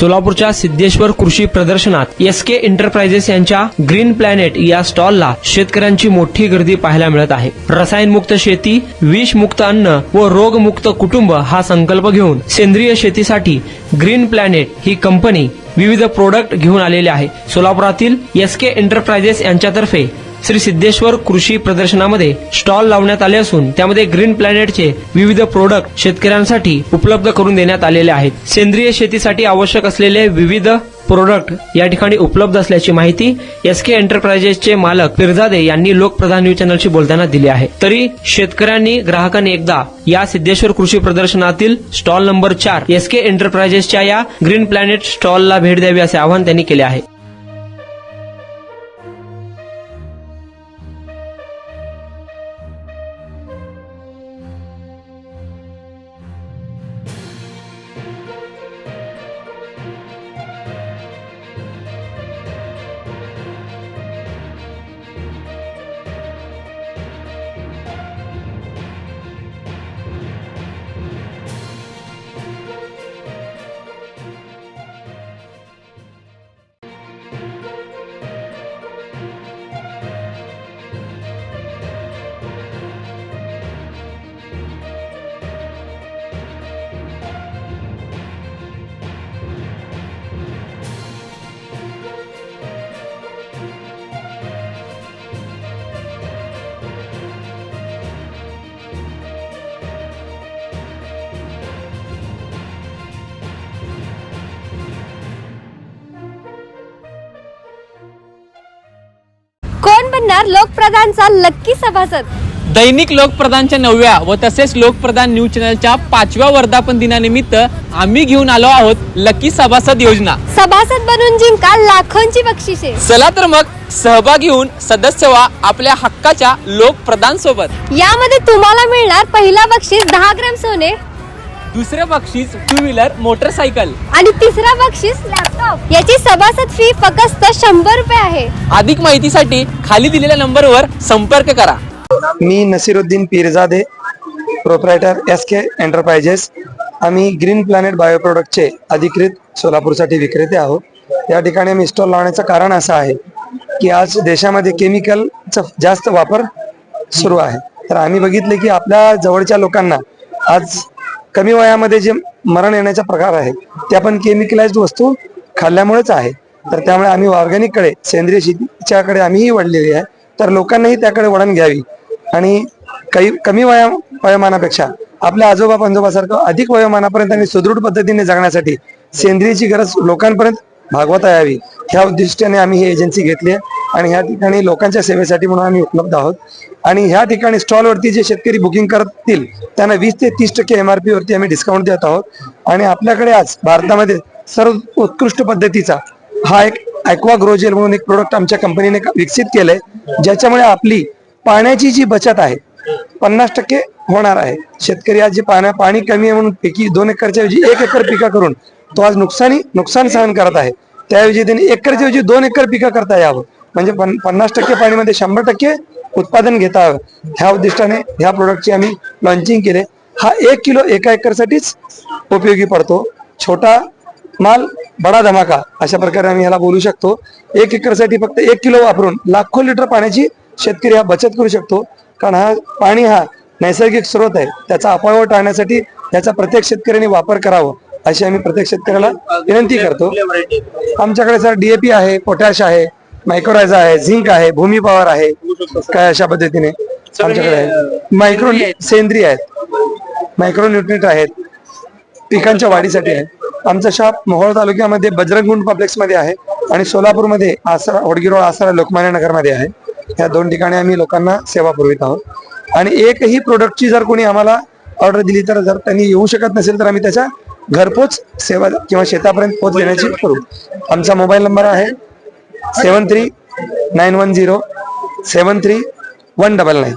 सोलापूरच्या सिद्धेश्वर कृषी प्रदर्शनात एसके एंटरप्राइजेस यांच्या ग्रीन प्लॅनेट या स्टॉलला शेतकऱ्यांची मोठी गर्दी पाहायला मिळत आहे। रसायनमुक्त शेती, विषमुक्त अन्न व रोगमुक्त कुटुंब हा संकल्प घेऊन सेंद्रिय शेतीसाठी ग्रीन प्लॅनेट ही कंपनी विविध प्रोडक्ट घेऊन आलेले आहे। सोलापुरातील एसके एंटरप्राइजेस यांच्यातर्फे श्री सिद्धेश्वर कृषी प्रदर्शनामध्ये स्टॉल लावण्यात आले असून त्यामध्ये ग्रीन प्लॅनेटचे विविध प्रोडक्ट शेतकऱ्यांसाठी उपलब्ध करून देण्यात आलेले आहेत। सेंद्रिय शेतीसाठी आवश्यक असलेले विविध प्रोडक्ट या ठिकाणी उपलब्ध असल्याची माहिती एसके एंटरप्राइजेसचे मालक पिरजादे यांनी लोकप्रधान न्यूज चॅनलशी बोलताना दिली आहे। तरी शेतकऱ्यांनी ग्राहकांनी एकदा या सिद्धेश्वर कृषी प्रदर्शनातील स्टॉल नंबर 4 एसके एंटरप्राइजेसच्या या ग्रीन प्लॅनेट स्टॉलला भेट द्यावी असे आवाहन त्यांनी केले आहे। कोण बनणार लोकप्रधानचा लक्की सभासद? दैनिक लोकप्रधानच्या 9व्या व तसेच लोकप्रधान न्यूज चॅनलच्या 5व्या वर्धापन दिनानिमित्त आम्ही घेऊन आलो आहोत लकी सभासद योजना। सभासद बनून जिंका लाखोंची बक्षिसे। चला तर मग सहभागी होऊन सदस्य व्हा आपल्या हक्काच्या लोकप्रधान सोबत। यामध्ये तुम्हाला मिळणार पहिला बक्षीस 10 ग्रॅम सोने, दुसरे बक्षीस 2 व्हीलर मोटरसायकल आणि तिसरा बक्षीस लॅपटॉप। याची सभासद फी फक्त 100 रुपये आहे। अधिक माहितीसाठी खाली दिलेल्या नंबरवर संपर्क करा। मी Naseeruddin Pirjade, proprietor SK enterprises. आम्ही ग्रीन प्लॅनेट बायो प्रोडक्टचे अधिकृत सोलापूरसाठी विक्रेते आहोत। या ठिकाणी आम्ही स्टॉल लावण्याचं कारण असं आहे की आज देशामध्ये केमिकलचा जास्त वापर सुरू आहे। तर आम्ही बघितले की आपल्या जवळच्या लोकांना आज कमी वयामध्ये जे मरण येण्याचा प्रकार आहे ते आपण केमिकलाइज्ड वस्तू खाल्ल्यामुळेच आहे। तर त्यामुळे आम्ही ऑर्गॅनिककडे, सेंद्रिय शेतीच्याकडे आम्हीही वळलेली आहे। तर लोकांनाही त्याकडे वळण घ्यावी आणि काही कमी वयोमानापेक्षा आपल्या आजोबा पंजोबासारखं अधिक वयोमानापर्यंत आणि सुदृढ पद्धतीने जगण्यासाठी सेंद्रियची गरज लोकांपर्यंत भागवता यावी ह्या उद्दिष्टाने आम्ही ही एजन्सी घेतली आहे आणि ह्या ठिकाणी लोकांच्या सेवेसाठी म्हणून आम्ही उपलब्ध आहोत। आणि ह्या ठिकाणी स्टॉलवरती जे शेतकरी बुकिंग करतील त्यांना 20 ते 30% MRP वरती आम्ही डिस्काउंट देत आहोत। आणि आपल्याकडे आज भारतामध्ये सर्व उत्कृष्ट पद्धतीचा हा एक ॲक्वा ग्रो जेल म्हणून एक प्रोडक्ट आमच्या कंपनीने विकसित केलंय, ज्याच्यामुळे आपली पाण्याची जी बचत आहे 50% होणार आहे। शेतकरी आज जे पाणी कमी आहे म्हणून पिकी 2 एकरच्या ऐवजी 1 एकर पिका करून तो आज नुकसान सहन करत आहे। त्याऐवजी त्यांनी एकरच्या ऐवजी 2 एकर पिका करता यावं, म्हणजे 50% पाणीमध्ये 100% उत्पादन घेता यावं ह्या उद्दिष्टाने ह्या प्रोडक्टची आम्ही लॉन्चिंग केले। हा 1 किलो एका एकरसाठीच उपयोगी पडतो। छोटा माल बडा धमाका अशा प्रकारे आम्ही ह्याला बोलू शकतो। 1 एकरसाठी फक्त 1 किलो वापरून लाखो लिटर पाण्याची शेतकरी हा बचत करू शकतो। कारण पाणी हा नैसर्गिक स्रोत आहे, त्याचा अपव्यय टाळण्यासाठी याचा प्रत्येक शेतकऱ्याने वापर करावा अशी आम्ही प्रत्येक शेतकऱ्याला विनंती करतो। आमच्याकडे सर DAP आहे, पोटॅश आहे, मायक्रोरायझा आहे, झिंक आहे, भूमी पॉवर आहे, काय अशा पद्धतीने आमच्याकडे आहे। मायक्रो सेंद्रिय आहेत, मायक्रो न्यूट्रिएंट आहेत, पिकांच्या वाढीसाठी आहे। आमचं शॉप मोहोळ तालुक्यामध्ये बजरंगकुंड कॉम्प्लेक्स मध्ये आहे आणि सोलापूरमध्ये आसरा, होडगी रोड आसरा, लोकमान्य नगर मध्ये आहे। या 2 ठिकाणी आम्ही लोकांना सेवा पुरवित आहोत। आणि एकही प्रोडक्टची जर कोणी आम्हाला ऑर्डर दिली तर जर त्यांनी येऊ शकत नसेल तर आम्ही त्याच्या घरपोच सेवा किंवा शेतापर्यंत पोच देण्याची करू। आमचा मोबाईल नंबर आहे 7391073199।